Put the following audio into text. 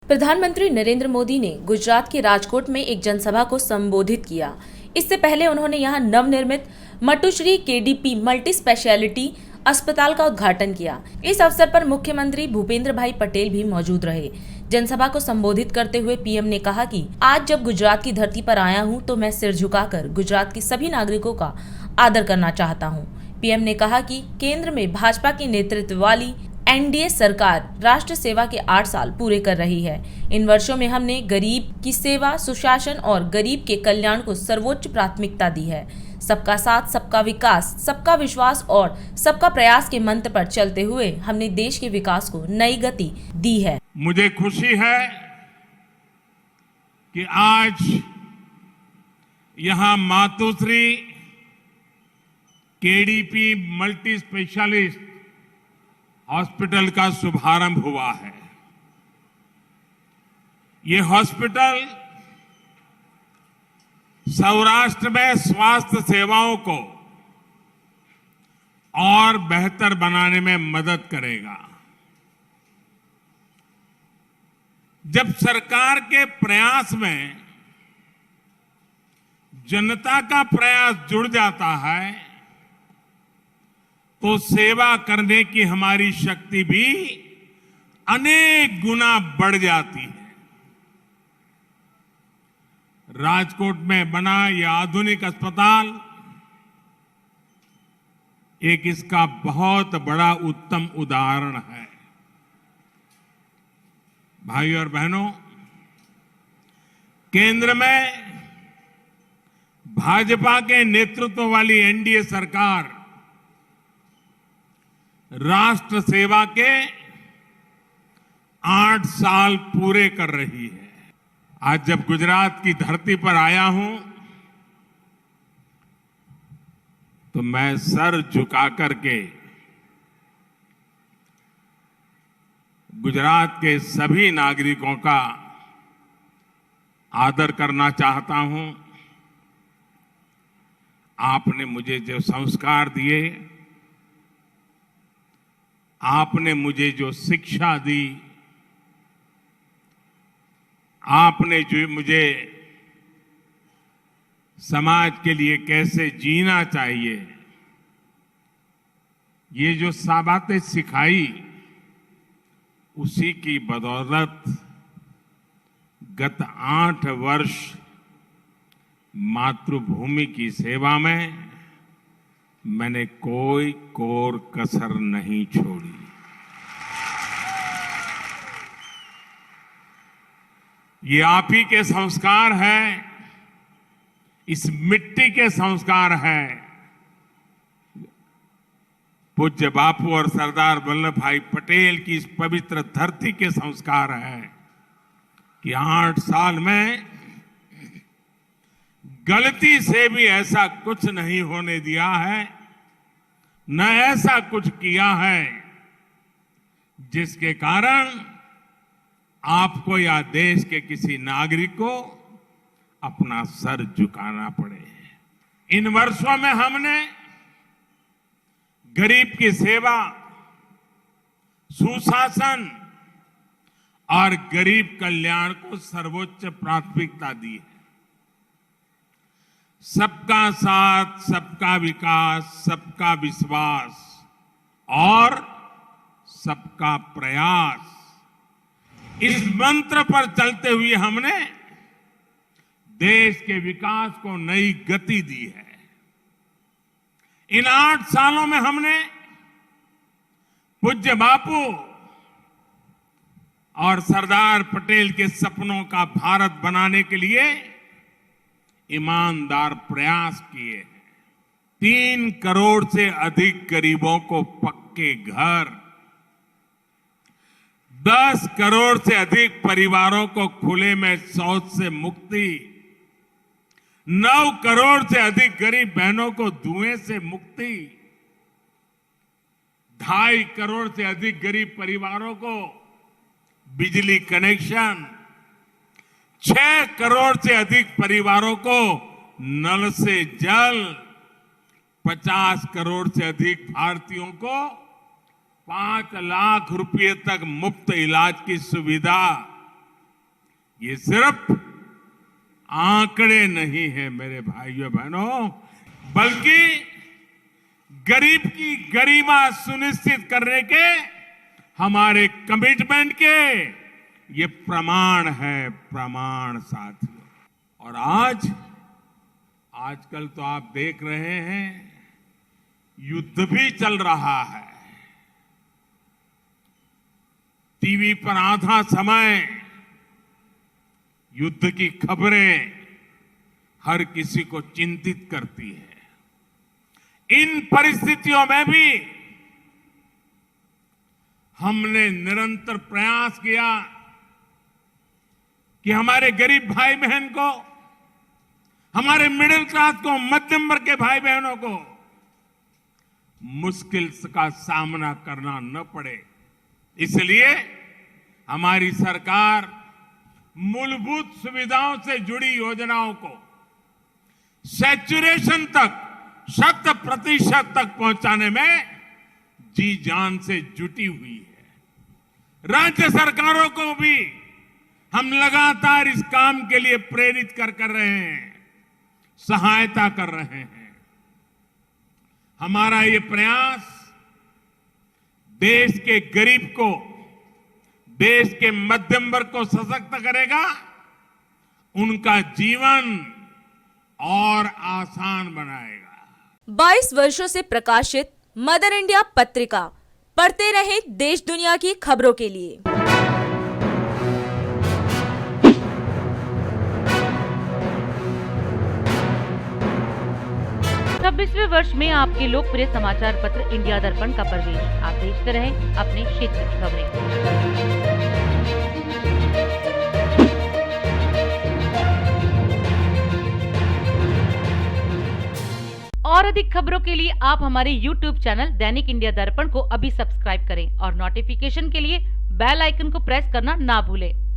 प्रधानमंत्री नरेंद्र मोदी ने गुजरात के राजकोट में एक जनसभा को संबोधित किया। इससे पहले उन्होंने यहां नवनिर्मित मटुश्री केडीपी मल्टी स्पेशलिटी अस्पताल का उद्घाटन किया। इस अवसर पर मुख्यमंत्री भूपेंद्र भाई पटेल भी मौजूद रहे। जनसभा को संबोधित करते हुए पीएम ने कहा कि आज जब गुजरात की धरती पर आया हूं तो मैं सिर झुकाकर गुजरात के सभी नागरिकों का आदर करना चाहता हूं। पीएम ने कहा कि केंद्र में भाजपा की नेतृत्व वाली एनडीए सरकार राष्ट्र सेवा के 8 साल पूरे कर रही है। इन वर्षों में हमने गरीब की सेवा, सुशासन और गरीब के कल्याण को सर्वोच्च प्राथमिकता दी है। सबका साथ, सबका विकास, सबका विश्वास और सबका प्रयास के मंत्र पर चलते हुए हमने देश के विकास को नई गति दी है। मुझे खुशी है कि आज यहां मातुश्री केडीपी मल्टी स्पेशलिस्ट हॉस्पिटल का शुभारंभ हुआ है। ये हॉस्पिटल सौराष्ट्र में स्वास्थ्य सेवाओं को और बेहतर बनाने में मदद करेगा। जब सरकार के प्रयास में जनता का प्रयास जुड़ जाता है तो सेवा करने की हमारी शक्ति भी अनेक गुना बढ़ जाती है। राजकोट में बना यह आधुनिक अस्पताल एक इसका बहुत बड़ा उत्तम उदाहरण है। भाई और बहनों, केंद्र में भाजपा के नेतृत्व वाली एनडीए सरकार राष्ट्र सेवा के 8 साल पूरे कर रही है। आज जब गुजरात की धरती पर आया हूं तो मैं सर झुका करके गुजरात के सभी नागरिकों का आदर करना चाहता हूं। आपने मुझे जो संस्कार दिए, आपने मुझे जो शिक्षा दी, आपने जो मुझे समाज के लिए कैसे जीना चाहिए, ये जो बातें सिखाई, उसी की बदौलत गत 8 वर्ष मातृभूमि की सेवा में मैंने कोई कोर कसर नहीं छोड़ी। ये आप ही के संस्कार है, इस मिट्टी के संस्कार है। पूज्य बापू और सरदार वल्लभ भाई पटेल की इस पवित्र धरती के संस्कार है कि 8 साल में गलती से भी ऐसा कुछ नहीं होने दिया है, न ऐसा कुछ किया है जिसके कारण आपको या देश के किसी नागरिक को अपना सर झुकाना पड़े। इन वर्षों में हमने गरीब की सेवा, सुशासन और गरीब कल्याण को सर्वोच्च प्राथमिकता दी है। सबका साथ, सबका विकास, सबका विश्वास और सबका प्रयास, इस मंत्र पर चलते हुए हमने देश के विकास को नई गति दी है। इन 8 सालों में हमने पूज्य बापू और सरदार पटेल के सपनों का भारत बनाने के लिए ईमानदार प्रयास किए हैं। 3 करोड़ से अधिक गरीबों को पक्के घर, 10 करोड़ से अधिक परिवारों को खुले में शौच से मुक्ति, 9 करोड़ से अधिक गरीब बहनों को धुएं से मुक्ति, 2.5 करोड़ से अधिक गरीब परिवारों को बिजली कनेक्शन, 6 करोड़ से अधिक परिवारों को नल से जल, 50 करोड़ से अधिक भारतीयों को 5 लाख रुपए तक मुफ्त इलाज की सुविधा, ये सिर्फ आंकड़े नहीं है मेरे भाइयों बहनों, बल्कि गरीब की गरिमा सुनिश्चित करने के हमारे कमिटमेंट के ये प्रमाण है, प्रमाण साथियों। और आजकल तो आप देख रहे हैं युद्ध भी चल रहा है। टीवी पर आधा समय युद्ध की खबरें हर किसी को चिंतित करती है। इन परिस्थितियों में भी हमने निरंतर प्रयास किया कि हमारे गरीब भाई बहन को, हमारे मिडिल क्लास को, मध्यम वर्ग के भाई बहनों को मुश्किल का सामना करना न पड़े। इसलिए हमारी सरकार मूलभूत सुविधाओं से जुड़ी योजनाओं को सैचुरेशन तक, 100% तक पहुंचाने में जी जान से जुटी हुई है। राज्य सरकारों को भी हम लगातार इस काम के लिए प्रेरित कर रहे हैं, सहायता कर रहे हैं। हमारा ये प्रयास देश के गरीब को, देश के मध्यम वर्ग को सशक्त करेगा, उनका जीवन और आसान बनाएगा। 22 वर्षों से प्रकाशित मदर इंडिया पत्रिका, पढ़ते रहें देश दुनिया की खबरों के लिए। 26वें वर्ष में आपके लोकप्रिय समाचार पत्र इंडिया दर्पण का प्रवेश। आप देखते रहें अपने क्षेत्र की खबरें। और अधिक खबरों के लिए आप हमारे YouTube चैनल दैनिक इंडिया दर्पण को अभी सब्सक्राइब करें और नोटिफिकेशन के लिए बेल आइकन को प्रेस करना ना भूलें।